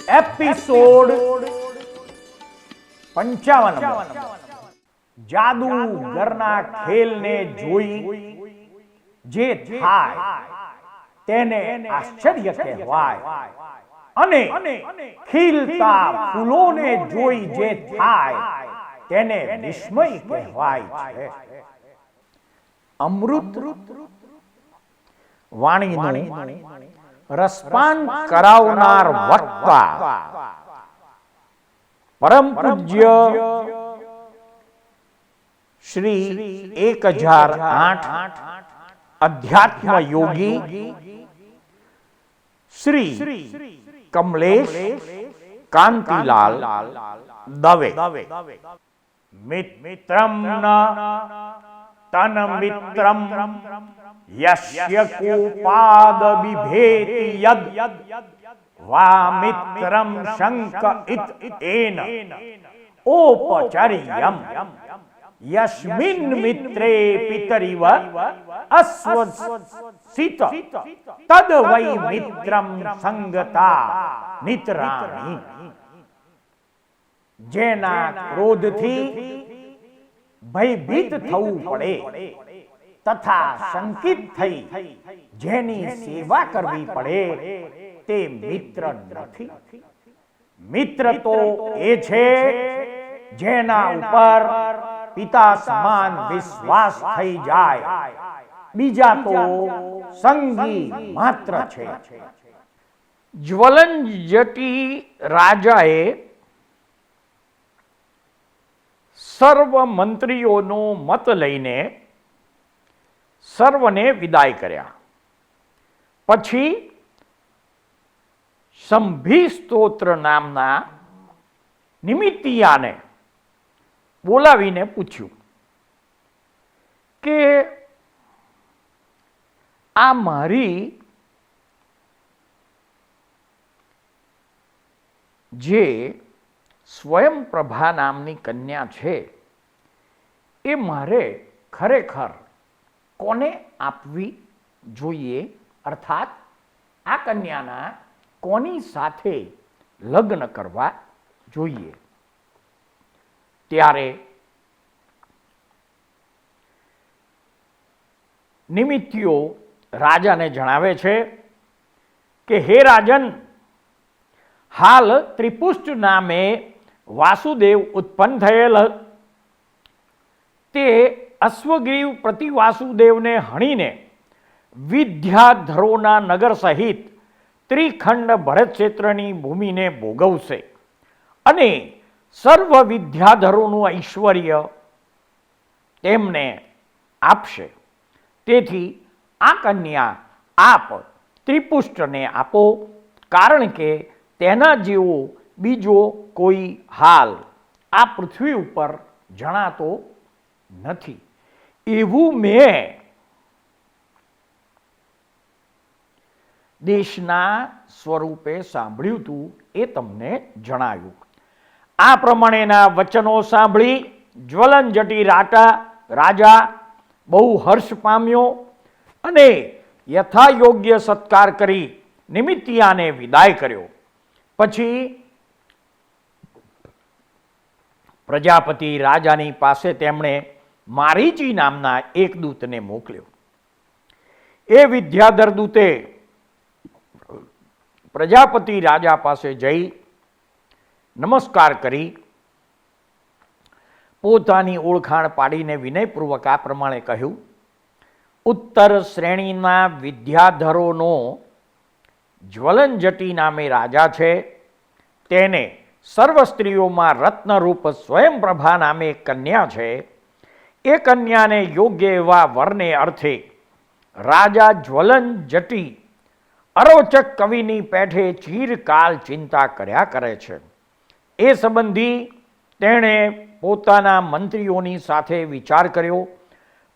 Episode 55 જાદુગરના ખેલને જોઈ જે થાય તેને આશ્ચર્ય કહેવાય અને ખીલતા ફૂલોને જોઈ જે થાય તેને વિસ્મય કહેવાય છે. અમૃત વાણીનું રસપાન કરાવનાર વક્તા પરમ પૂજ્ય શ્રી 1008 અધ્યાત્મ યોગી શ્રી કમલેશ કાંતિલાલ દવે. મિત્રમ તન મિત્રમ યસ્ય કૂપાદ બિભેતિ યદ વા મિત્રમ શંક ઇતેન ઓપચર્યમ યસ્મિન મિત્રે પિતરિવ અસ્વસિત તદ વૈ મિત્રમ સંગતા નિતરાણી. જેના ક્રોધથી ભયભીત થવું પડે તથા શંકિત થઈ જેની સેવા કરવી પડે તે મિત્ર નથી. મિત્ર તો એ છે જેના ઉપર પિતા સમાન વિશ્વાસ થઈ જાય, બીજા તો સંગી માત્ર છે. જ્વલનજટી રાજાએ સર્વ મંત્રીઓનો મત લઈને સર્વને વિદાય કર્યા. પછી સંભી સ્તોત્ર નામના નિમિત્તિયાને બોલાવીને પૂછ્યું કે આ મારી જે સ્વયંપ્રભા નામની કન્યા છે એ મારે ખરેખર કોને આપવી જોઈએ, અર્થાત આ કન્યાના કોની સાથે લગ્ન કરવા જોઈએ. ત્યારે નિમિત્તિઓ રાજાને જણાવે છે કે હે રાજન, હાલ ત્રિપુષ્ટ નામે વાસુદેવ ઉત્પન્ન થયેલ તે અશ્વગ્રીવ પ્રતિ વાસુદેવને હણીને વિદ્યાધરોના નગર સહિત ત્રિખંડ ભરત ક્ષેત્રની ભૂમિને ભોગવશે અને સર્વ વિદ્યાધરોનું ઐશ્વર્ય તેમને આપશે. તેથી આ કન્યા આપ ત્રિપુષ્ટને આપો, કારણ કે તેના જેવો બીજો કોઈ હાલ આ પૃથ્વી ઉપર જણાતો નથી. એવું મેં દેશના સ્વરૂપે સાંભળ્યું હતું, એ તમને જણાવ્યું. આ પ્રમાણેના વચનો સાંભળી જ્વલનજટી રાજા બહુ હર્ષ પામ્યો અને યથાયોગ્ય સત્કાર કરી નિમિત્તિયાને વિદાય કર્યો. પછી પ્રજાપતિ રાજાની પાસે તેમણે મારીચી નામના એક દૂતને મોકલ્યો. એ વિદ્યાધર દૂતે પ્રજાપતિ રાજા પાસે જઈ નમસ્કાર કરી પોતાની ઓળખાણ પાડીને વિનયપૂર્વક આ પ્રમાણે કહ્યું, ઉત્તર શ્રેણીના વિદ્યાધરોનો જ્વલનજટી નામે રાજા છે. તેને સર્વ સ્ત્રીઓમાં રત્નરૂપ સ્વયંપ્રભા નામે કન્યા છે. એ કન્યાને યોગ્ય એવા વરને અર્થે રાજા જ્વલનજટી અરોચક કવિની પેઠે ચિરકાલ ચિંતા કર્યા કરે છે. એ સંબંધી તેણે પોતાના મંત્રીઓની સાથે વિચાર કર્યો,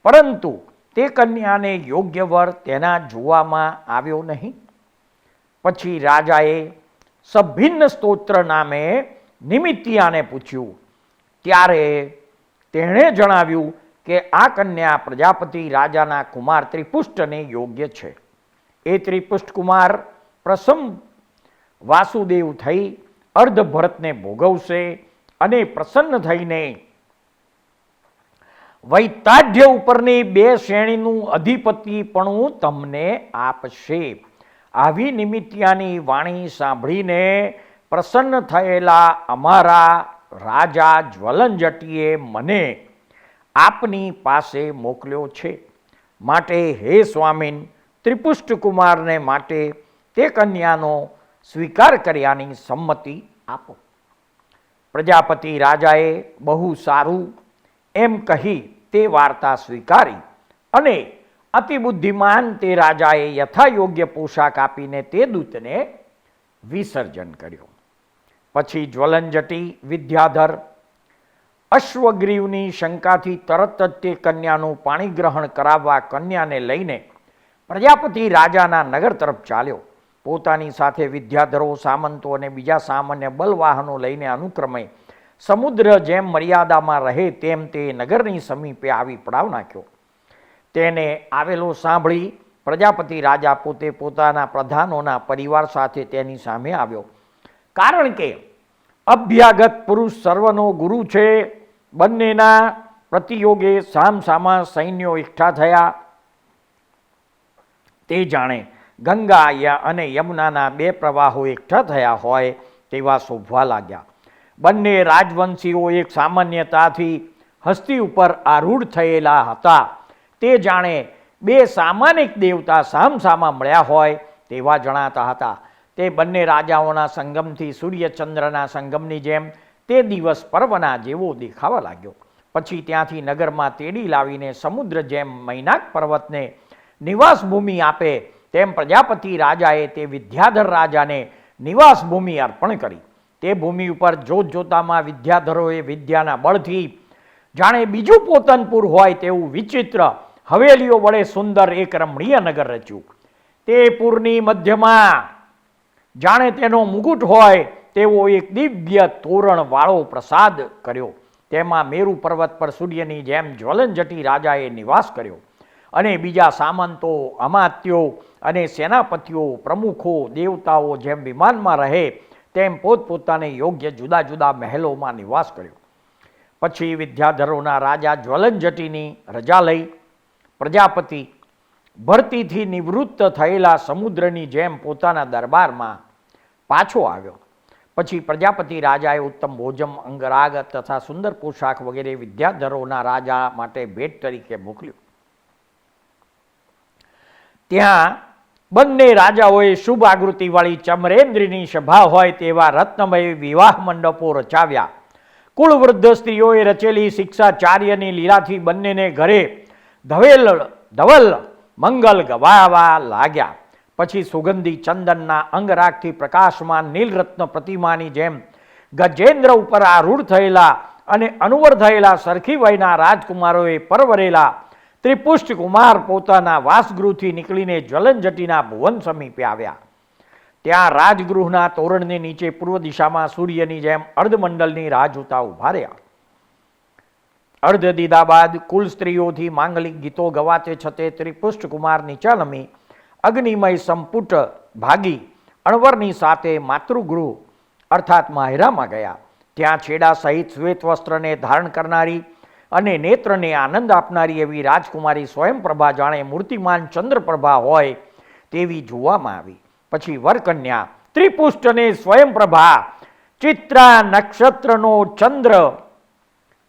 પરંતુ તે કન્યાને યોગ્ય વર તેના જોવામાં આવ્યો નહીં. પછી રાજાએ સભિન્ન સ્તોત્ર નામે નિમિત્તિયાને પૂછ્યું. ત્યારે તેણે જણાવ્યું કે આ કન્યા પ્રજાપતિ રાજાના કુમાર ત્રિપુષ્ટને યોગ્ય છે. એ ત્રિપુષ્ટ કુમાર વાસુદેવ થઈ અર્ધ ભરતને ભોગવશે અને પ્રસન્ન થઈને વૈતાઢ્ય ઉપરની 2 શ્રેણીનું અધિપતિપણું તમને આપશે. આવી નિમિત્યાની વાણી સાંભળીને પ્રસન્ન થયેલા અમારા રાજા જ્વલનજટીએ મને આપની પાસે મોકલ્યો છે. માટે હે સ્વામીન, ત્રિપુષ્ટકુમારને માટે તે કન્યાનો સ્વીકાર કર્યાની સંમતિ આપો. પ્રજાપતિ રાજાએ બહુ સારું એમ કહી તે વાર્તા સ્વીકારી અને અતિબુદ્ધિમાન તે રાજાએ યથાયોગ્ય પોશાક આપીને તે દૂતને વિસર્જન કર્યો. પછી જ્વલનજટી વિદ્યાધર અશ્વગ્રીવની શંકાથી તરત જ તે કન્યાનું પાણી ગ્રહણ કરાવવા કન્યાને લઈને પ્રજાપતિ રાજાના નગર તરફ ચાલ્યો. પોતાની સાથે વિદ્યાધરો, સામંતો અને બીજા સામાન્ય બલવાહનો લઈને અનુક્રમે સમુદ્ર જેમ મર્યાદામાં રહે તેમ તે નગરની સમીપે આવી પડાવ નાખ્યો. તેને આવેલો સાંભળી પ્રજાપતિ રાજા પોતે પોતાના પ્રધાનોના પરિવાર સાથે તેની સામે આવ્યો. કારણ કે અભ્યાગત પુરુષ સર્વનો ગુરુ છે. બંનેના પ્રતિયોગે સામસામા સૈન્યો એકઠા થયા. તે જાણે ગંગા અને યમુનાના 2 પ્રવાહો એકઠા થયા હોય તેવા શોભવા લાગ્યા. બંને રાજવંશીઓ એક સામાન્યતાથી હસ્તી ઉપર આરૂઢ થયેલા હતા. તે જાણે 2 સામાનિક દેવતા સામસામા મળ્યા હોય તેવા જણાતા હતા. તે બંને રાજાઓના સંગમથી સૂર્યચંદ્રના સંગમની જેમ તે દિવસ પર્વના જેવો દેખાવા લાગ્યો. પછી ત્યાંથી નગરમાં તેડી લાવીને સમુદ્ર જેમ મૈનાક પર્વતને નિવાસ ભૂમિ આપે તેમ પ્રજાપતિ રાજાએ તે વિદ્યાધર રાજાને નિવાસ ભૂમિ અર્પણ કરી. તે ભૂમિ ઉપર જોત જોતામાં વિદ્યાધરોએ વિદ્યાના બળથી જાણે બીજું પોતનપુર હોય તેવું વિચિત્ર હવેલીઓ વડે સુંદર એક રમણીય નગર રચ્યું. તે પૂરની મધ્યમાં જાણે તેનો મુકુટ હોય તેવો એક દિવ્ય તોરણવાળો પ્રસાદ કર્યો. તેમાં મેરુ પર્વત પર સૂર્યની જેમ જ્વલનજટી રાજાએ નિવાસ કર્યો અને બીજા સામંતો, અમાત્યો અને સેનાપતિઓ, પ્રમુખો, દેવતાઓ જેમ વિમાનમાં રહે તેમ પોતપોતાને યોગ્ય જુદા જુદા મહેલોમાં નિવાસ કર્યો. પછી વિદ્યાધરોના રાજા જ્વલનજટીની રજા લઈ પ્રજાપતિ ભરતીથી નિવૃત્ત થયેલા સમુદ્રની જેમ પોતાના દરબારમાં પાછો આવ્યો. પછી પ્રજાપતિ રાજાએ ઉત્તમ ભોજન, અંગરાગ તથા સુંદર પોશાક વગેરે વિદ્યાધરોના રાજા માટે ભેટ તરીકે મોકલ્યું. ત્યાં બંને રાજાઓએ શુભ આકૃતિવાળી ચમરેન્દ્રની સભા હોય તેવા રત્નમય વિવાહ મંડપો રચાવ્યા. કુળવૃદ્ધ સ્ત્રીઓએ રચેલી શિક્ષાચાર્યની લીલાથી બંનેને ઘરે ધવલ મંગલ ગવાવા લાગ્યા. પછી સુગંધી ચંદનના અંગરાગથી પ્રકાશમાન નીલરત્ન પ્રતિમાની જેમ ગજેન્દ્ર ઉપર આરૂઢ થયેલા અને અનુવર થયેલા સરખી વયના રાજકુમારોએ પરવરેલા ત્રિપુષ્ટકુમાર પોતાના વાસગૃહથી નીકળીને જ્વલનજટીના ભુવન સમીપે આવ્યા. ત્યાં રાજગૃહના તોરણની નીચે પૂર્વ દિશામાં સૂર્યની જેમ અર્ધમંડલની રાહ જોતા ઉભા રહ્યા. અર્ધ દીધા બાદ કુલ સ્ત્રીઓથી માંગલિક ગીતો ગવાતે છતે ત્રિપુષ્ટકુમાર નીચા નમી અગ્નિમય સંપુટ ભાગી અણવરની સાથે માતૃગૃહ અર્થાત માહેરામાં ગયા. ત્યાં છેડા સહિત શ્વેત વસ્ત્રને ધારણ કરનારી અને નેત્રને આનંદ આપનારી એવી રાજકુમારી સ્વયંપ્રભા જાણે મૂર્તિમાન ચંદ્રપ્રભા હોય તેવી જોવામાં આવી. પછી વરકન્યા ત્રિપુષ્ટને સ્વયંપ્રભા ચિત્રા નક્ષત્રનો ચંદ્ર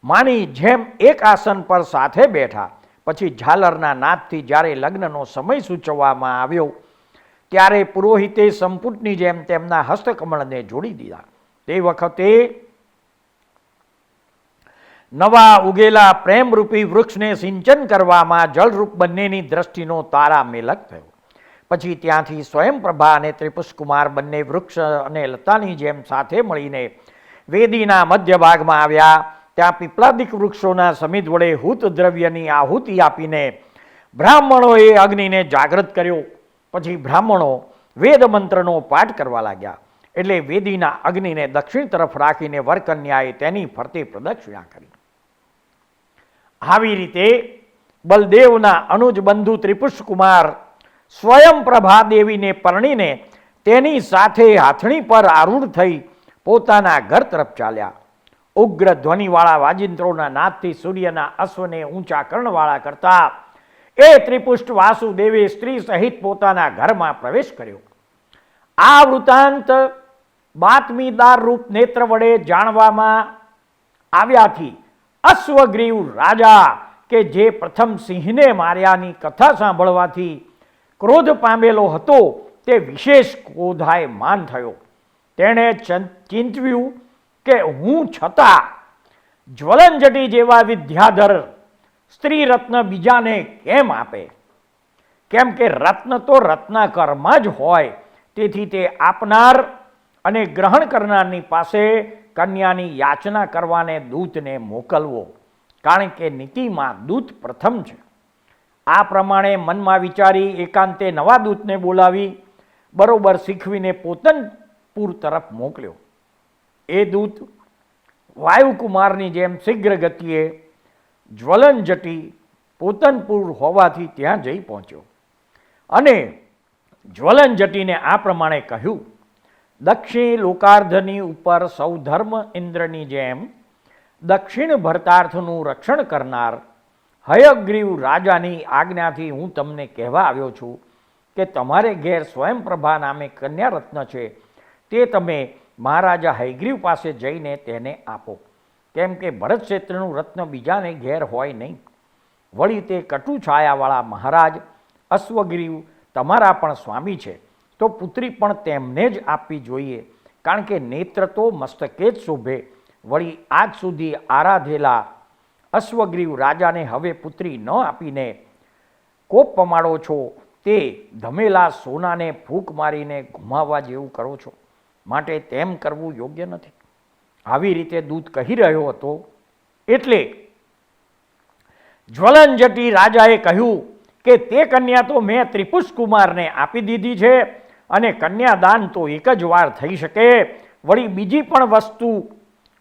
માની જેમ એક આસન પર સાથે બેઠા. પછી ઝાલરના નાદથી જ્યારે લગ્નનો સમય સૂચવવામાં આવ્યો ત્યારે પુરોહિતે સંપુટની જેમ તેમના હસ્તકમળને જોડી દીધા. તે વખતે નવા ઉગેલા પ્રેમરૂપી વૃક્ષને સિંચન કરવામાં જળરૂપ બંનેની દ્રષ્ટિનો તારા મેલક થયો. પછી ત્યાંથી સ્વયંપ્રભા અને ત્રિપુષ્ટકુમાર બંને વૃક્ષ અને લતાની જેમ સાથે મળીને વેદીના મધ્ય ભાગમાં આવ્યા. ત્યાં પીપળાદિક વૃક્ષોના સમિત વડે હૂત દ્રવ્યની આહુતિ આપીને બ્રાહ્મણોએ અગ્નિને જાગૃત કર્યો. પછી બ્રાહ્મણો વેદ મંત્રનો પાઠ કરવા લાગ્યા. એટલે વેદીના અગ્નિને દક્ષિણ તરફ રાખીને વરકન્યાએ તેની ફરતે પ્રદક્ષિણા કરી. આવી રીતે બલદેવના અનુજ બંધુ ત્રિપુષ્ટકુમાર સ્વયંપ્રભા દેવીને પરણીને તેની સાથે હાથણી પર આરૂઢ થઈ પોતાના ઘર તરફ ચાલ્યા. ઉગ્ર ધ્વનિવાળા વાજિંત્રોના નાદથી સૂર્યના અશ્વને ઊંચા કર્ણવાળા કરતા એ ત્રિપુષ્ટ વાસુદેવે સ્ત્રી સહિત પોતાના ઘરમાં પ્રવેશ કર્યો. આ વૃત્તાંત બાતમીદાર રૂપ નેત્ર વડે જાણવામાં આવ્યાથી અશ્વગ્રીવ રાજા કે જે પ્રથમ સિંહને માર્યાની કથા સાંભળવાથી ક્રોધ પામેલો હતો તે વિશેષ ક્રોધાયમાન થયો. તેણે ચિંતવ્યું કે હું છતાં જ્વલનજટી જેવા વિદ્યાધર સ્ત્રી રત્ન બીજાને કેમ આપે, કેમ કે રત્ન તો રત્નાકરમાં જ હોય. તેથી તે આપનાર અને ગ્રહણ કરનારની પાસે કન્યાની યાચના કરવાને દૂતને મોકલવો, કારણ કે નીતિમાં દૂત પ્રથમ છે. આ પ્રમાણે મનમાં વિચારી એકાંતે નવા દૂતને બોલાવી બરોબર શીખવીને પોતનપુર તરફ મોકલ્યો. એ દૂત વાયુકુમારની જેમ શીઘ્ર ગતિએ જ્વલનજટી પોતનપુર હોવાથી ત્યાં જઈ પહોંચ્યો અને જ્વલનજટીને આ પ્રમાણે કહ્યું, દક્ષિણ લોકાર્ધની ઉપર સૌ ધર્મ ઇન્દ્રની જેમ દક્ષિણ ભરતાર્થનું રક્ષણ કરનાર હયગ્રીવ રાજાની આજ્ઞાથી હું તમને કહેવા આવ્યો છું કે તમારે ઘેર સ્વયંપ્રભા નામે કન્યા રત્ન છે, તે તમે મહારાજા હયગ્રીવ પાસે જઈને તેને આપો, કેમ કે ભરત ક્ષેત્રનું રત્ન બીજાને ઘેર હોય નહીં. વળી તે કટુ છાયાવાળા મહારાજ અશ્વગ્રીવ તમારા પણ સ્વામી છે, તો પુત્રી પણ તેમને જ આપવી જોઈએ, કારણ કે નેત્ર તો મસ્તકે જ શોભે. વળી આજ સુધી આરાધેલા અશ્વગ્રીવ રાજાને હવે પુત્રી ન આપીને કોપ પમાડો છો, તે ધમેલા સોનાને ફૂંક મારીને ગુમાવવા જેવું કરો છો, માટે તેમ કરવું યોગ્ય નથી. આવી રીતે દૂત કહી રહ્યો હતો એટલે જ્વલનજટી રાજાએ કહ્યું કે તે કન્યા તો મેં ત્રિપુષ્કુમારને આપી દીધી છે અને કન્યાદાન તો એક જ વાર થઈ શકે. વળી બીજી પણ વસ્તુ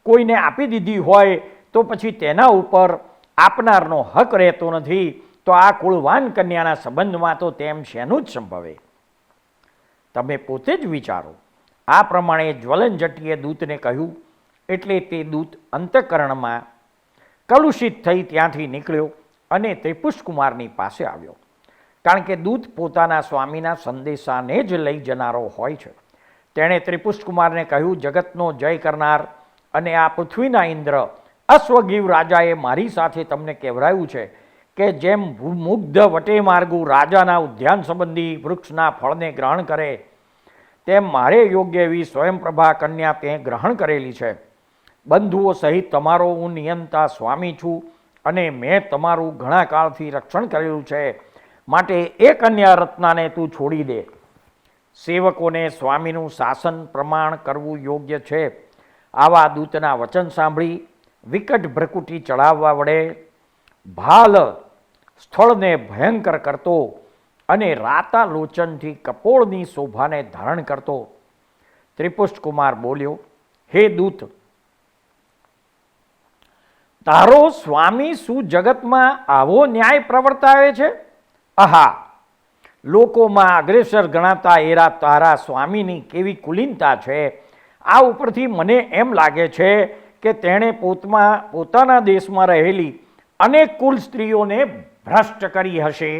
કોઈને આપી દીધી હોય તો પછી તેના ઉપર આપનારનો હક રહેતો નથી. તો આ કુળવાન કન્યાના સંબંધમાં તો તેમ શેનું જ સંભવે? તમે પોતે જ વિચારો. આ પ્રમાણે જ્વલનજટીએ દૂતને કહ્યું એટલે તે દૂત અંતઃકરણમાં કલુષિત થઈ ત્યાંથી નીકળ્યો અને ત્રિપુષ્કુમારની પાસે આવ્યો, કારણ કે દૂત પોતાના સ્વામીના સંદેશાને જ લઈ જનારો હોય છે. તેણે ત્રિપુષ્કુમારને કહ્યું, જગતનો જય કરનાર અને આ પૃથ્વીના ઇન્દ્ર અશ્વગ્રીવ રાજાએ મારી સાથે તમને કહેવરાયું છે કે જેમ મુગ્ધ વટે માર્ગુ રાજાના ઉદ્યાન સંબંધી વૃક્ષના ફળને ગ્રહણ કરે, તેમ મારે યોગ્ય એવી સ્વયંપ્રભા કન્યા તે ગ્રહણ કરેલી છે. બંધુઓ સહિત તમારો હું નિયંતા સ્વામી છું અને મેં તમારું ઘણા કાળથી રક્ષણ કરેલું છે, માટે એ કન્યા રત્નાને તું છોડી દે. સેવકોને સ્વામીનું શાસન પ્રમાણ કરવું યોગ્ય છે. આવા દૂતના વચન સાંભળી વિકટ ભ્રકુટી ચડાવવા વડે ભાલ સ્થળને ભયંકર કરતો અને રાતા લોચનથી કપોળની શોભાને ધારણ કરતો ત્રિપુષ્કુમાર બોલ્યો, હે દૂત, તારો સ્વામી શું જગતમાં આવો ન્યાય પ્રવર્તાવે છે? આહા, લોકોમાં અગ્રેસર ગણાતા એરા તારા સ્વામીની કેવી કુલીનતા છે! આ ઉપરથી મને એમ લાગે છે કે તેણે પોતાના દેશમાં રહેલી અનેક કુલ સ્ત્રીઓને ભ્રષ્ટ કરી હશે,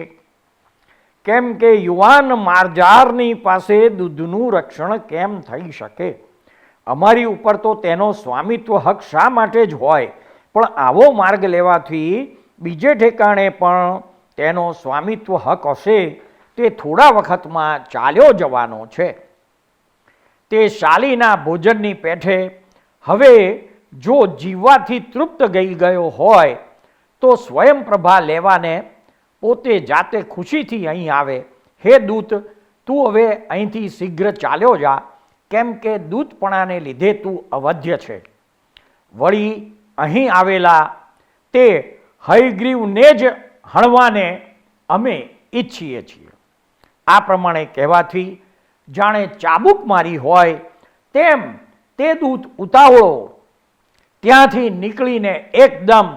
કેમ કે યુવાન મારજારની પાસે દૂધનું રક્ષણ કેમ થઈ શકે? અમારી ઉપર તો તેનો સ્વામિત્વ હક શા માટે જ હોય, પણ આવો માર્ગ લેવાથી બીજે ઠેકાણે પણ તેનો સ્વામિત્વ હક હશે તે થોડા વખતમાં ચાલ્યો જવાનો છે. તે શાલીના ભોજનની પેઠે હવે જો જીવવાથી તૃપ્ત ગઈ ગયો હોય તો સ્વયંપ્રભા લેવાને પોતે જાતે ખુશીથી અહીં આવે. હે દૂત, તું હવે અહીંથી શીઘ્ર ચાલ્યો જા, કેમ કે દૂતપણાને લીધે તું અવધ્ય છે. વળી અહીં આવેલા તે હયગ્રીવને જ હણવાને અમે ઈચ્છીએ છીએ. આ પ્રમાણે કહેવાથી જાણે ચાબુક મારી હોય તેમ તે દૂત ઉતાવળો ત્યાંથી નીકળીને એકદમ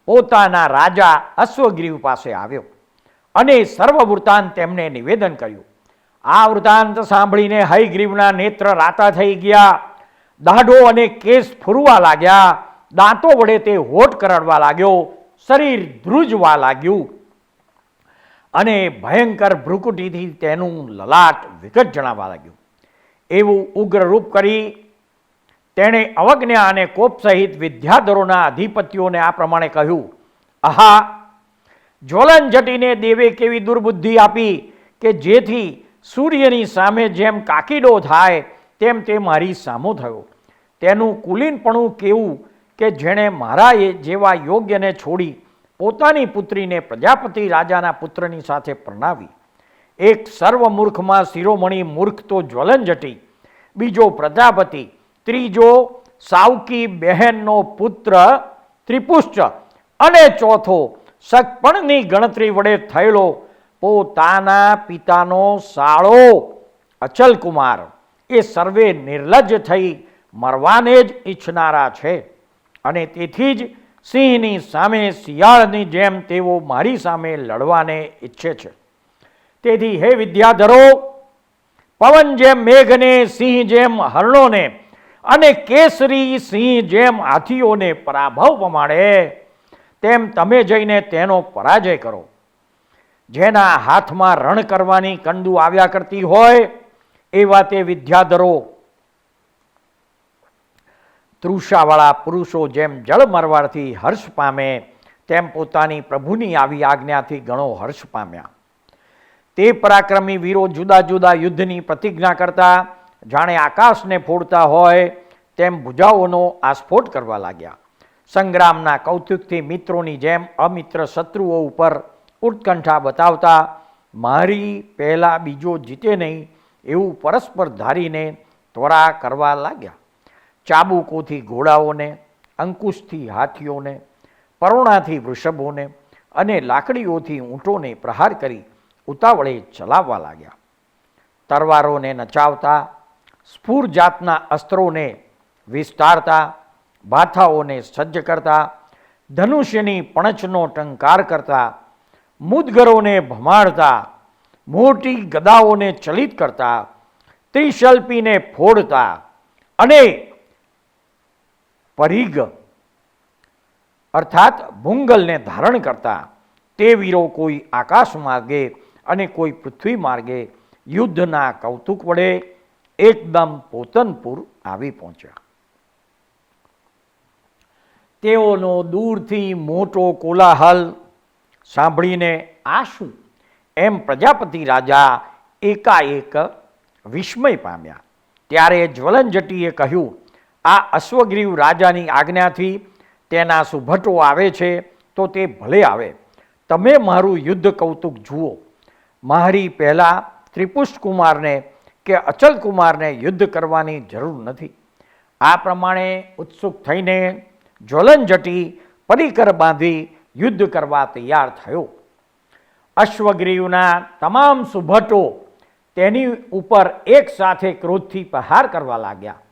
પોતાના રાજા અશ્વગ્રીવ પાસે આવ્યો અને સર્વ વૃત્તાંત તેમને નિવેદન કર્યું. આ વૃત્તાંત સાંભળીને હયગ્રીવના નેત્ર રાતા થઈ ગયા, દાઢો અને કેસ ફૂરવા લાગ્યા, દાંતો વડે તે હોઠ કરડવા લાગ્યો, શરીર ધ્રુજવા લાગ્યું અને ભયંકર ભ્રુકુટીથી તેનું લલાટ વિકટ જણાવવા લાગ્યું. એવું ઉગ્ર રૂપ કરી તેણે અવજ્ઞા અને કોપ સહિત વિદ્યાધરોના અધિપતિઓને આ પ્રમાણે કહ્યું, આહા, જ્વલન જટીને દેવે કેવી દુર્બુદ્ધિ આપી કે જેથી સૂર્યની સામે જેમ કાકીડો થાય તેમ તે મારી સામો થયો. તેનું કુલીનપણું કેવું કે જેણે મારા જેવા યોગ્યને છોડી પોતાની પુત્રીને પ્રજાપતિ રાજાના પુત્રની સાથે પરણાવી. એક સર્વમૂર્ખમાં શિરોમણી મૂર્ખ તો જ્વલનજટી, બીજો પ્રજાપતિ, ત્રીજો સાવકી બહેનનો પુત્ર ત્રિપુષ્ટ અને ચોથો સગપણની ગણતરી વડે થયેલો પોતાના પિતાનો સાળો અચલકુમાર, એ સર્વે નિર્લજ્જ થઈ મરવાને જ ઈચ્છનારા છે અને તેથી જ સિંહની સામે શિયાળની જેમ તેઓ મારી સામે લડવાને ઈચ્છે છે. તેથી હે વિદ્યાધરો, પવન જેમ મેઘને, સિંહ જેમ હરણોને અને કેસરી સિંહ જેમ હાથીઓને પરાભવ પમાડે તેમ તમે જઈને તેનો પરાજય કરો. જેના હાથમાં રણ કરવાની કંડુ આવ્યા કરતી હોય એવા તે વિદ્યાધરો તૃષાવાળા પુરુષો જેમ જળ મરવાથી હર્ષ પામે તેમ પોતાની પ્રભુની આવી આજ્ઞાથી ઘણો હર્ષ પામ્યા. તે પરાક્રમી વીરો જુદા જુદા યુદ્ધની પ્રતિજ્ઞા કરતા જાણે આકાશને ફોડતા હોય તેમ ભુજાઓનો આસ્ફોટ કરવા લાગ્યા. સંગ્રામના કૌતુકથી મિત્રોની જેમ અમિત્ર શત્રુઓ ઉપર ઉત્કંઠા બતાવતા મારી પહેલાં બીજો જીતે નહીં એવું પરસ્પર ધારીને ત્વરા કરવા લાગ્યા. ચાબુકોથી ઘોડાઓને, અંકુશથી હાથીઓને, પરોણાથી વૃષભોને અને લાકડીઓથી ઊંટોને પ્રહાર કરી ઉતાવળે ચલાવવા લાગ્યા. તરવારોને નચાવતા, સ્ફુર જાતના અસ્ત્રોને વિસ્તારતા, ભાથાઓને સજ્જ કરતા, ધનુષ્યની પણચનો ટંકાર કરતા, મુદગરોને ભમાડતા, મોટી ગદાઓને ચલિત કરતા, ત્રિશલ્પીને ફોડતા અને પરિગ અર્થાત ભૂંગલને ધારણ કરતા તે વીરો કોઈ આકાશ માર્ગે અને કોઈ પૃથ્વી માર્ગે યુદ્ધના કૌતુક વડે એકદમ પોતનપુર આવી પહોંચ્યા. તેઓનો દૂરથી મોટો કોલાહલ સાંભળીને આ શું એમ પ્રજાપતિ રાજા એકાએક વિસ્મય પામ્યા. ત્યારે જ્વલનજટીએ કહ્યું, આ અશ્વગ્રીવ રાજાની આજ્ઞાથી તેના સુભટો આવે છે તો તે ભલે આવે, તમે મારું યુદ્ધ કૌતુક જુઓ. મારી પહેલાં ત્રિપુષ્ટકુમારને કે અચલકુમારને યુદ્ધ કરવાની જરૂર નથી. આ પ્રમાણે ઉત્સુક થઈને જ્વલનજટી પરિકર બાંધી યુદ્ધ કરવા તૈયાર થયો. અશ્વગ્રીવના તમામ સુભટો તેની ઉપર એક સાથે ક્રોધથી પ્રહાર કરવા લાગ્યા.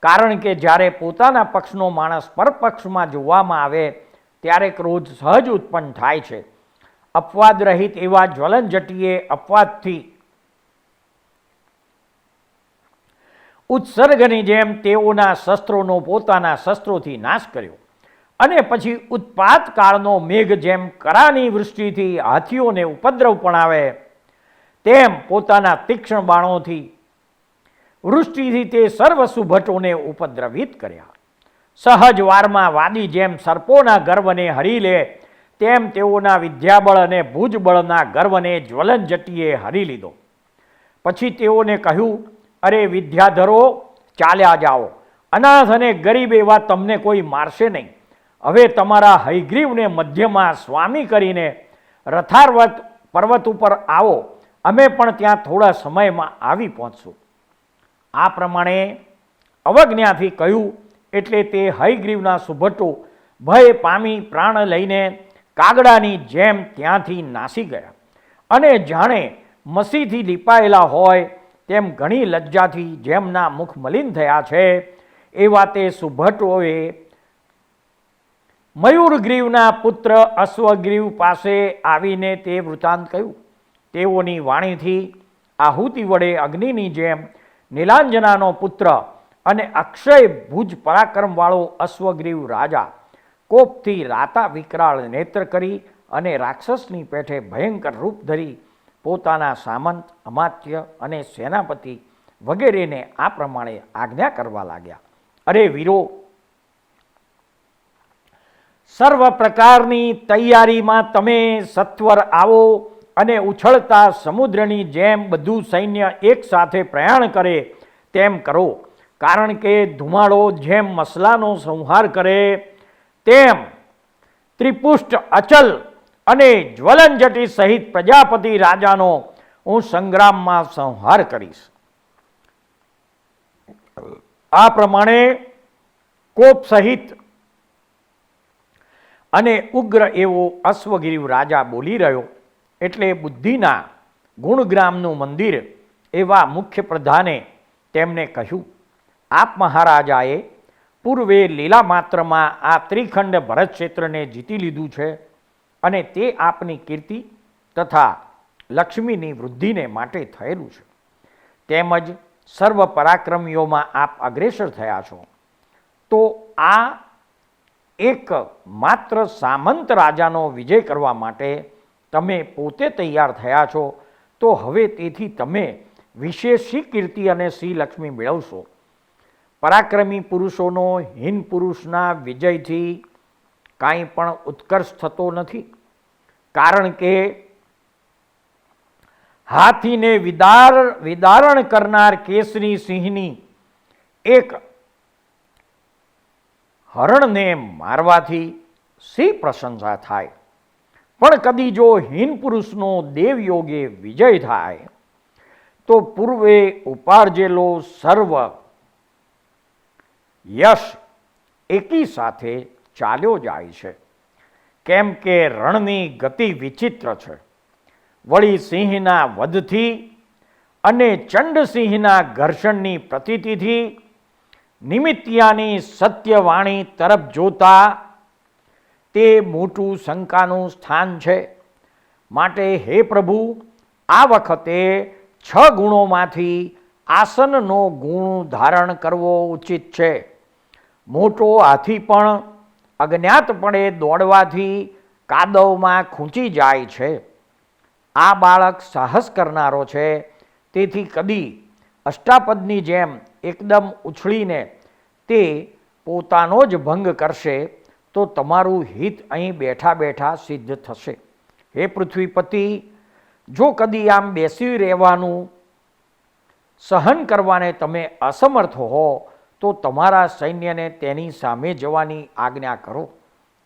કારણ કે જ્યારે પોતાના પક્ષનો માણસ પરપક્ષમાં જોવામાં આવે ત્યારે ક્રોધ સહજ ઉત્પન્ન થાય છે. અપવાદ રહિત એવા જ્વલનજટીએ અપવાદથી ઉત્સર્ગની જેમ તેઓના શસ્ત્રોનો પોતાના શસ્ત્રોથી નાશ કર્યો અને પછી ઉત્પાત કાળનો મેઘ જેમ કરાની વૃષ્ટિથી હાથીઓને ઉપદ્રવ પણ આવે તેમ પોતાના તીક્ષ્ણ બાણોથી વૃષ્ટિથી તે સર્વ સુભટોને ઉપદ્રવિત કર્યા. સહજ વારમાં વાદી જેમ સર્પોના ગર્વને હરી લે તેમ તેઓના વિદ્યાબળ અને ભુજબળના ગર્વને જ્વલનજટીએ હરી લીધો. પછી તેઓને કહ્યું, અરે વિદ્યાધરો, ચાલ્યા જાઓ, અનાથ અને ગરીબ એવા તમને કોઈ મારશે નહીં. હવે તમારા હયગ્રીવને મધ્યમાં સ્વામી કરીને રથાર્વત પર્વત ઉપર આવો, અમે પણ ત્યાં થોડા સમયમાં આવી પહોંચશું. આ પ્રમાણે અવજ્ઞાથી કહ્યું એટલે તે હયગ્રીવના સુભટો ભય પામી પ્રાણ લઈને કાગડાની જેમ ત્યાંથી નાસી ગયા અને જાણે મસીથી લીપાયેલા હોય તેમ ઘણી લજ્જાથી જેમના મુખ મલિન થયા છે એવા તે સુભટોએ મયુરગ્રીવના પુત્ર અશ્વગ્રીવ પાસે આવીને તે વૃત્તાંત કહ્યું. તેઓની વાણીથી આહુતિ વડે અગ્નિની જેમ નીલાંજનાનો પુત્ર અને અક્ષય ભુજ પરાક્રમવાળો અશ્વગ્રીવ રાજા કોપથી રાતા વિકરાળ નેત્ર કરી અને રાક્ષસની પેઠે ભયંકર રૂપ ધરી પોતાના સામંત, અમાત્ય અને સેનાપતિ વગેરેને આ પ્રમાણે આજ્ઞા કરવા લાગ્યા. અરે વીરો, સર્વ પ્રકારની તૈયારીમાં તમે સત્વર આવો અને ઉછળતા સમુદ્રની જેમ બધું સૈન્ય એક સાથે પ્રયાણ કરે તેમ કરો. કારણ કે ધુમાડો જેમ મસલાનો સંહાર કરે તેમ ત્રિપુષ્ટ, અચલ અને જ્વલનજટી સહિત પ્રજાપતિ રાજાનો હું સંગ્રામમાં સંહાર કરીશ. આ પ્રમાણે કોપ સહિત અને ઉગ્ર એવો અશ્વગીરીવ રાજા બોલી રહ્યો એટલે બુદ્ધિના ગુણગ્રામનું મંદિર એવા મુખ્ય પ્રધાને તેમને કહ્યું, આપ મહારાજાએ પૂર્વે લીલા માત્રમાં આ ત્રિખંડ ભરત ક્ષેત્રને જીતી લીધું છે અને તે આપની કીર્તિ તથા લક્ષ્મીની વૃદ્ધિને માટે થયેલું છે. તેમજ સર્વ પરાક્રમીઓમાં આપ અગ્રેસર થયા છો. તો આ એક માત્ર સામંત રાજાનો વિજય કરવા માટે તમે પોતે તૈયાર થયા છો. તો હવે તેથી તમે વિશેષ શી કીર્તિ અને શ્રી લક્ષ્મી મેળવશો? પરાક્રમી પુરુષોનો હીન પુરુષના વિજયથી કાંઈ પણ ઉત્કર્ષ થતો નથી. કારણ કે હાથીને વિદારણ કરનાર કેસરી સિંહની એક હરણને મારવાથી શી પ્રશંસા થાય? પણ કદી જો હીન પુરુષનો દેવયોગે વિજય થાય તો પૂર્વે ઉપાર્જેલો સર્વ યશ એકી સાથે ચાલ્યો જાય છે. કેમ કે રણની ગતિ વિચિત્ર છે. વળી સિંહના વધથી અને ચંડસિંહના ઘર્ષણની પ્રતીતિથી નિમિત્યાની સત્યવાણી તરફ જોતા તે મોટું શંકાનું સ્થાન છે. માટે હે પ્રભુ, આ વખતે 6 ગુણોમાંથી આસનનો ગુણ ધારણ કરવો ઉચિત છે. મોટો હાથી પણ અજ્ઞાતપણે દોડવાથી કાદવમાં ખૂંચી જાય છે. આ બાળક સાહસ કરનારો છે, તેથી કદી અષ્ટાપદની જેમ એકદમ ઉછળીને તે પોતાનો જ ભંગ કરશે તો તમારું હિત અહીં બેઠા બેઠા સિદ્ધ થશે. હે પૃથ્વીપતિ, જો કદી આમ બેસી રહેવાનું સહન કરવાને તમે અસમર્થ હો તો તમારા સૈન્યને તેની સામે જવાની આજ્ઞા કરો.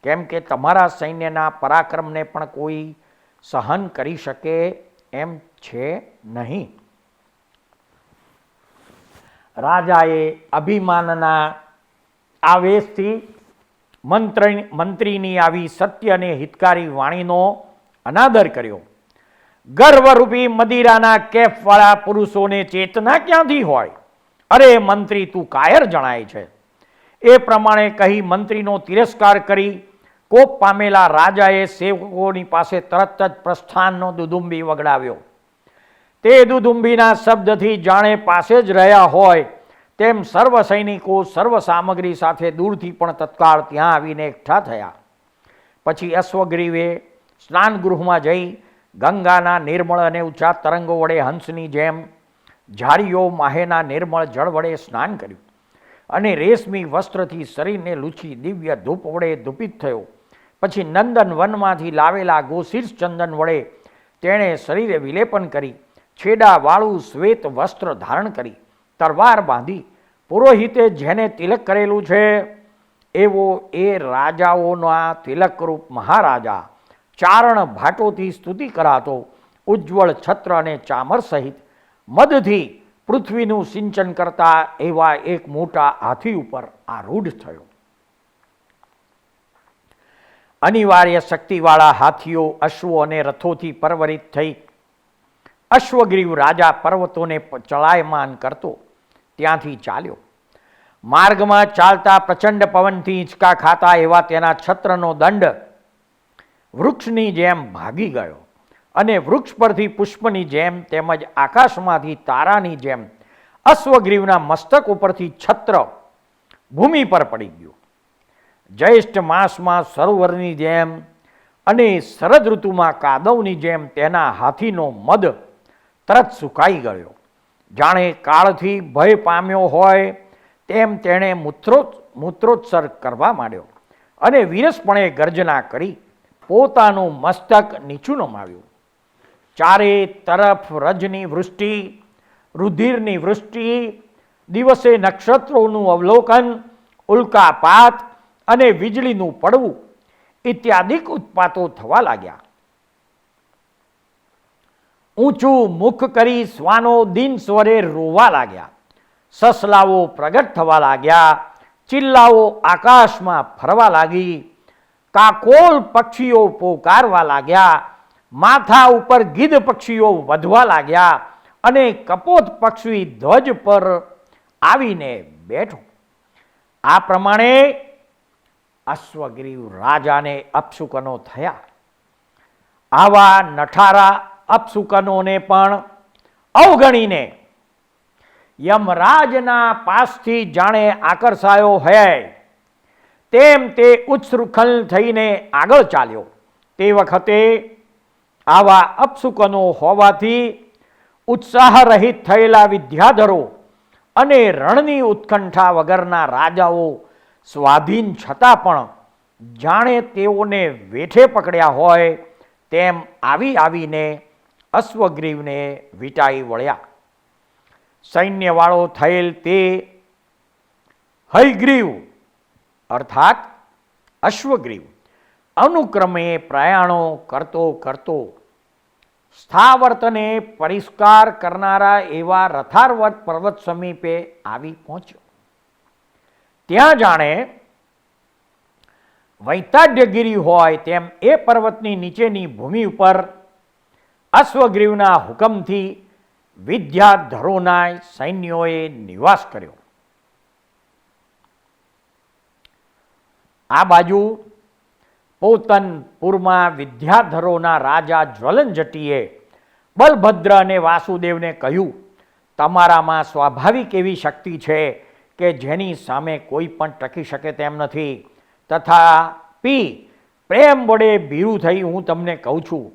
કેમ કે તમારા સૈન્યના પરાક્રમને પણ કોઈ સહન કરી શકે એમ છે નહીં. રાજાએ અભિમાનના આવેશથી મંત્રીની આવી સત્ય અને હિતકારી વાણીનો અનાદર કર્યો. ગર્વરૂપી મદિરાના કેફવાળા પુરુષોને ચેતના ક્યાંથી હોય? અરે મંત્રી, તું કાયર જણાય છે. એ પ્રમાણે કહી મંત્રીનો તિરસ્કાર કરી કોપ પામેલા રાજાએ સેવકોની પાસે તરત જ પ્રસ્થાનનો દુદુંબી વગડાવ્યો. તે દુદુંબીના શબ્દથી જાણે પાસે જ રહ્યા હોય તેમ સર્વ સૈનિકો સર્વ સામગ્રી સાથે દૂરથી પણ તત્કાળ ત્યાં આવીને એકઠા થયા. પછી અશ્વગ્રીવે સ્નાનગૃહમાં જઈ ગંગાના નિર્મળ અને ઊંચા તરંગો વડે હંસની જેમ ઝાડીઓ માહેના નિર્મળ જળ વડે સ્નાન કર્યું અને રેશમી વસ્ત્રથી શરીરને લૂછી દિવ્ય ધૂપ વડે ધૂપિત થયો. પછી નંદન વનમાંથી લાવેલા ગોશીર્ષ ચંદન વડે તેણે શરીરે વિલેપન કરી છેડાવાળું શ્વેત વસ્ત્ર ધારણ કરી તરવાર બાંધી પુરોહિતે જેને તિલક કરેલું છે એવો એ રાજાઓના તિલકરૂપ મહારાજા ચારણ ભાટોથી સ્તુતિ કરાતો ઉજ્જવળ છત્ર અને ચામર સહિત મદથી પૃથ્વીનું સિંચન કરતા એવા એક મોટા હાથી ઉપર આરૂઢ થયો. અનિવાર્ય શક્તિવાળા હાથીઓ અશ્વો અને રથોથી પરવરિત થઈ અશ્વગ્રીવ રાજા પર્વતોને ચલાયમાન કરતો ત્યાંથી ચાલ્યો. માર્ગમાં ચાલતા પ્રચંડ પવનથી હિંચકા ખાતા એવા તેના છત્રનો દંડ વૃક્ષની જેમ ભાગી ગયો અને વૃક્ષ પરથી પુષ્પની જેમ તેમજ આકાશમાંથી તારાની જેમ અશ્વગ્રીવના મસ્તક ઉપરથી છત્ર ભૂમિ પર પડી ગયું. જ્યેષ્ઠ માસમાં સરોવરની જેમ અને શરદ ઋતુમાં કાદવની જેમ તેના હાથીનો મદ તરત સુકાઈ ગયો. જાણે કાળથી ભય પામ્યો હોય તેમ તેણે મૂત્રોત્સર્ગ કરવા માંડ્યો અને વિરસપણે ગર્જના કરી પોતાનું મસ્તક નીચું નમાવ્યું. ચારે તરફ રજની વૃષ્ટિ, રુધિરની વૃષ્ટિ, દિવસે નક્ષત્રોનું અવલોકન, ઉલ્કાપાત અને વીજળીનું પડવું ઇત્યાદિક ઉત્પાતો થવા લાગ્યા. ઊંચું મુખ કરી શ્વાનો દિન સ્વરે રોવા લાગ્યા. સસલાઓ પ્રગટ થવા લાગ્યા. ચિલ્લાઓ આકાશમાં ફરવા લાગી. કાકોલ પક્ષીઓ પોકારવા લાગ્યા. માથા ઉપર ગીધ પક્ષીઓ વધવા લાગ્યા અને કપોત પક્ષી ધ્વજ પર આવીને બેઠો. આ પ્રમાણે અશ્વગ્રીવ રાજાને અપશુકનો થયા. આવા નઠારા અપશુકનોને પણ અવગણીને યમરાજના પાસથી જાણે આકર્ષાયો હોય તેમ તે ઉચ્છૃખલ થઈને આગળ ચાલ્યો. તે વખતે આવા અપશુકનો હોવાથી ઉત્સાહ રહિત થયેલા વિદ્યાધરો અને રણની ઉત્કંઠા વગરના રાજાઓ સ્વાધીન છતાં પણ જાણે તેઓને વેઠે પકડ્યા હોય તેમ આવીને અશ્વગ્રીવને વીંટાઈ વળ્યા. સૈન્યવાળો થયેલ તે હયગ્રીવ અર્થાત અશ્વગ્રીવ અનુક્રમે પ્રયાણો કરતો કરતો સ્થાવર્તને પરિષ્કાર કરનારા એવા રથાર્વત પર્વત સમીપે આવી પહોંચ્યો. ત્યાં જાણે વૈતાડ્યગીરી હોય તેમ એ પર્વતની નીચેની ભૂમિ ઉપર અશ્વગ્રીવના હુકમથી વિદ્યાધરોના સૈન્યોએ નિવાસ કર્યો. આ બાજુ પોતનપુરમાં વિદ્યાધરોના રાજા જ્વલનજટીએ બલભદ્ર અને વાસુદેવને કહ્યું, તમારામાં સ્વાભાવિક એવી શક્તિ છે કે જેની સામે કોઈ પણ ટકી શકે તેમ નથી. તથાપી પ્રેમ વડે ભીરું થઈ હું તમને કહું છું,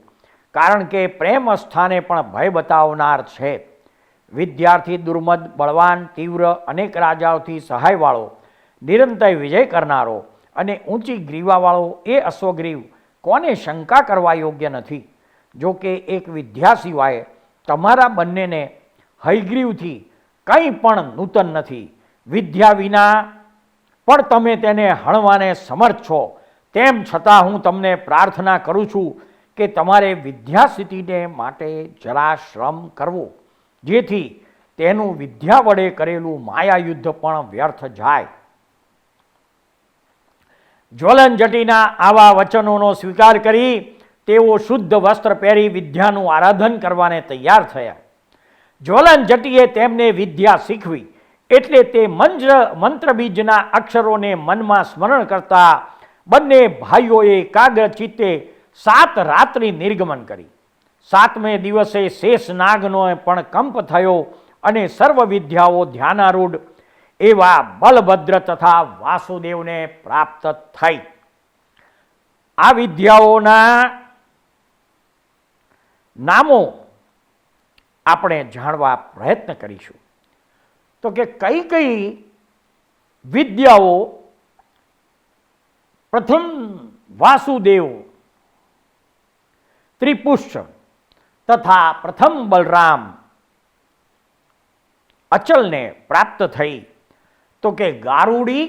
કારણ કે પ્રેમ સ્થાને પણ ભય બતાવનાર છે. વિદ્યાર્થી દુર્મદ, બળવાન, તીવ્ર, અનેક રાજાઓથી સહાયવાળો, નિરંતર વિજય કરનારો અને ઊંચી ગ્રીવાવાળો એ અશ્વગ્રીવ કોને શંકા કરવા યોગ્ય નથી. જો કે એક વિદ્યા સિવાય તમારા બંનેને હયગ્રીવથી કંઈ પણ નૂતન નથી. વિદ્યા વિના પણ તમે તેને હણવાને સમર્થ છો. તેમ છતાં હું તમને પ્રાર્થના કરું છું કે તમારે વિદ્યાસિદ્ધિને માટે જરા શ્રમ કરવો, જેથી તેનું વિદ્યા વડે કરેલું માયાયુદ્ધ પણ વ્યર્થ જાય. જ્વલનજટીના આવા વચનોનો સ્વીકાર કરી તેઓ શુદ્ધ વસ્ત્ર પહેરી વિદ્યાનું આરાધન કરવાને તૈયાર થયા. જ્વલનજટીએ તેમને વિદ્યા શીખવી એટલે તે મંત્રબીજના અક્ષરોને મનમાં સ્મરણ કરતા બંને ભાઈઓએ એકાગ્ર ચિત્તે 7 રાત્રિ નિર્ગમન કરી. 7મે દિવસે શેષનાગનો પણ કંપ થયો અને સર્વ વિદ્યાઓ ધ્યાનારૂઢ એવા બલભદ્ર તથા વાસુદેવને પ્રાપ્ત થઈ. આ વિદ્યાઓના નામો આપણે જાણવા પ્રયત્ન કરીશું. તો કે કઈ કઈ વિદ્યાઓ પ્રથમ વાસુદેવ, ત્રિપુષ્ટ તથા પ્રથમ બલરામ અચલને પ્રાપ્ત થઈ. તો કે ગારુડી,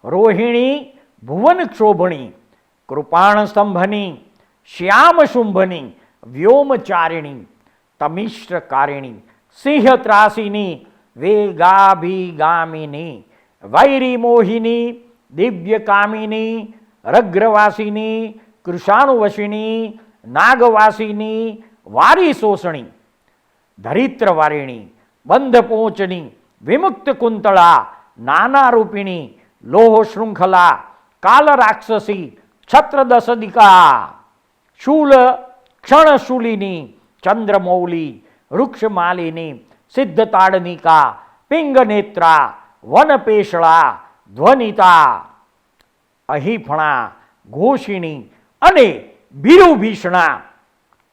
રોહિણી, ભુવન ક્ષોભણી, કૃપાણ સ્તંભની, શ્યામ શુંભની, વ્યોમચારિણી, તમિશ્રકારિણી, સિંહ ત્રાસિની, વેગાભિગામિની, વૈરી મોહિની, દિવ્ય કામિની, રગ્રવાસિની, કૃષાણુવશિની, નાગવાસિની, વારી શોષણી, ધરિત્રવારિણી, બંધપોચની, વિમુક્ત કુંતળા, નાનારૂપિણી, લોહ શૃંખલા, કાલ રાક્ષસી, છત્રદશદિકા, શૂલ ક્ષણશૂલિની, ચંદ્રમૌલી, વૃક્ષમાલિની, સિદ્ધતાડનિકા, પિંગનેત્રા, વનપેશળા, ધ્વનિતા, અહિફણા, ઘોષિણી અને બિરુભીષણા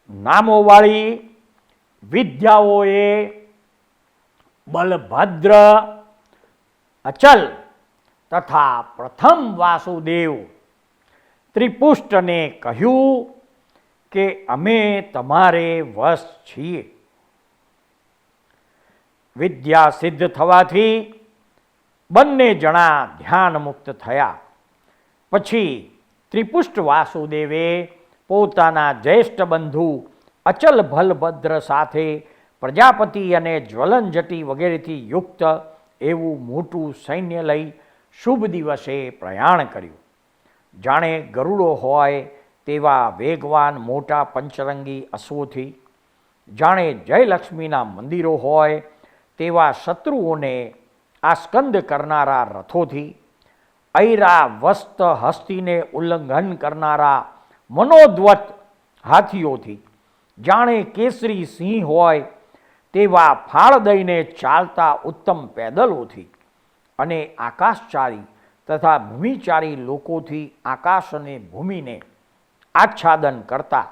નામોવાળી વિદ્યાઓએ બલભદ્ર, અચલ તથા પ્રથમ વાસુદેવ ત્રિપુષ્ટને કહ્યું કે અમે તમારે વશ છીએ. વિદ્યા સિદ્ધ થવાથી બંને જણા ધ્યાનમુક્ત થયા. પછી ત્રિપુષ્ટ વાસુદેવે પોતાના જ્યેષ્ઠ બંધુ અચલ બલભદ્ર સાથે પ્રજાપતિ અને જ્વલનજટી વગેરેથી યુક્ત એવું મોટું સૈન્ય લઈ શુભ દિવસે પ્રયાણ કર્યું. જાણે ગરુડો હોય તેવા વેગવાન મોટા પંચરંગી અશ્વોથી, જાણે જયલક્ષ્મીના મંદિરો હોય તેવા શત્રુઓને આસ્કંદ કરનારા રથોથી, ઐરાવસ્ત હસ્તીને ઉલ્લંઘન કરનારા મનોદ્વત હાથીઓથી, જાણે કેસરી સિંહ હોય તેવા ફાળ દઈને ચાલતા ઉત્તમ પેદલોથી અને આકાશચારી તથા ભૂમિચારી લોકોથી આકાશ અને ભૂમિને આચ્છાદન કરતા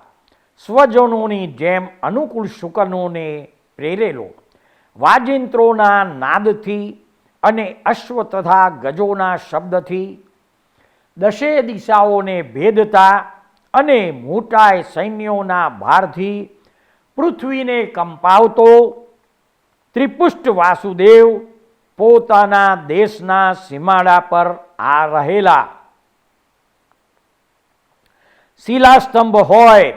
સ્વજનોની જેમ અનુકૂળ શુકનોને પ્રેરેલો વાજિંત્રોના નાદથી અને અશ્વ તથા ગજોના શબ્દથી દશે દિશાઓને ભેદતા અને મોટાય સૈન્યોના ભારથી પૃથ્વીને કંપાવતો ત્રિપુષ્ટ વાસુદેવ પોતાના દેશના સીમાડા પર આ રહેલા શિલાસ્તંભ હોય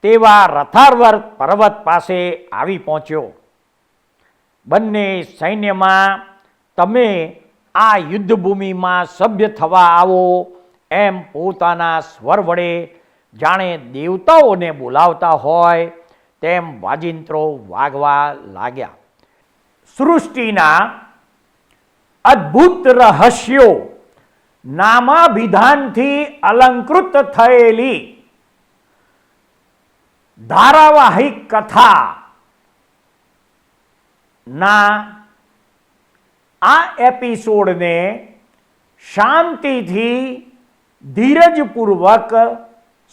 તેવા રથાર્વર્ત પર્વત પાસે આવી પહોંચ્યો. બંને સૈન્યમાં તમે આ યુદ્ધભૂમિમાં સભ્ય થવા આવો એમ પોતાના સ્વર વડે જાણે દેવતાઓને બોલાવતા હોય તેમ વાજિંત્રો વાગવા લાગ્યા. સૃષ્ટિના અદ્ભુત રહસ્યો નામાભિધાનથી અલંકૃત થયેલી ધારાવાહિક કથા ના આ એપિસોડને શાંતિથી ધીરજપૂર્વક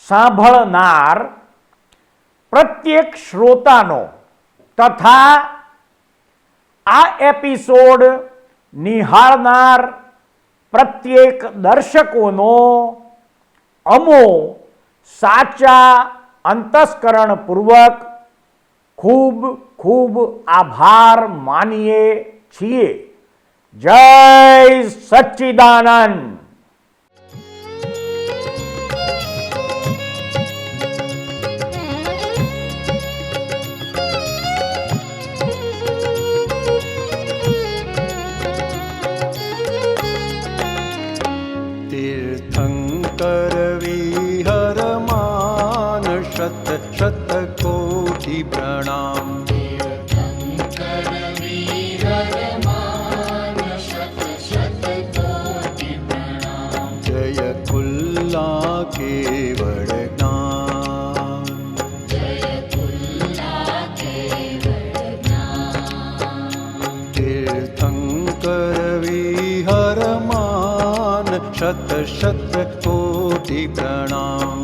સાંભળનાર પ્રત્યેક શ્રોતાનો તથા આ એપિસોડ નિહાળનાર પ્રત્યેક દર્શકોનો અમો સાચા અંતસ્કરણપૂર્વક ખૂબ ખૂબ આભાર માનીએ છીએ. જય સચ્ચિદાનંદ. तीर्थंकर विहरमान शत शत कोटि प्रणाम. तीर्थंकर विहरमान शत शत कोटि प्रणाम. जय कुल्ला केवल ज्ञान. जय कुल्ला केवल ज्ञान. तीर्थंकर विहरमान शत शत कोटि प्रणाम.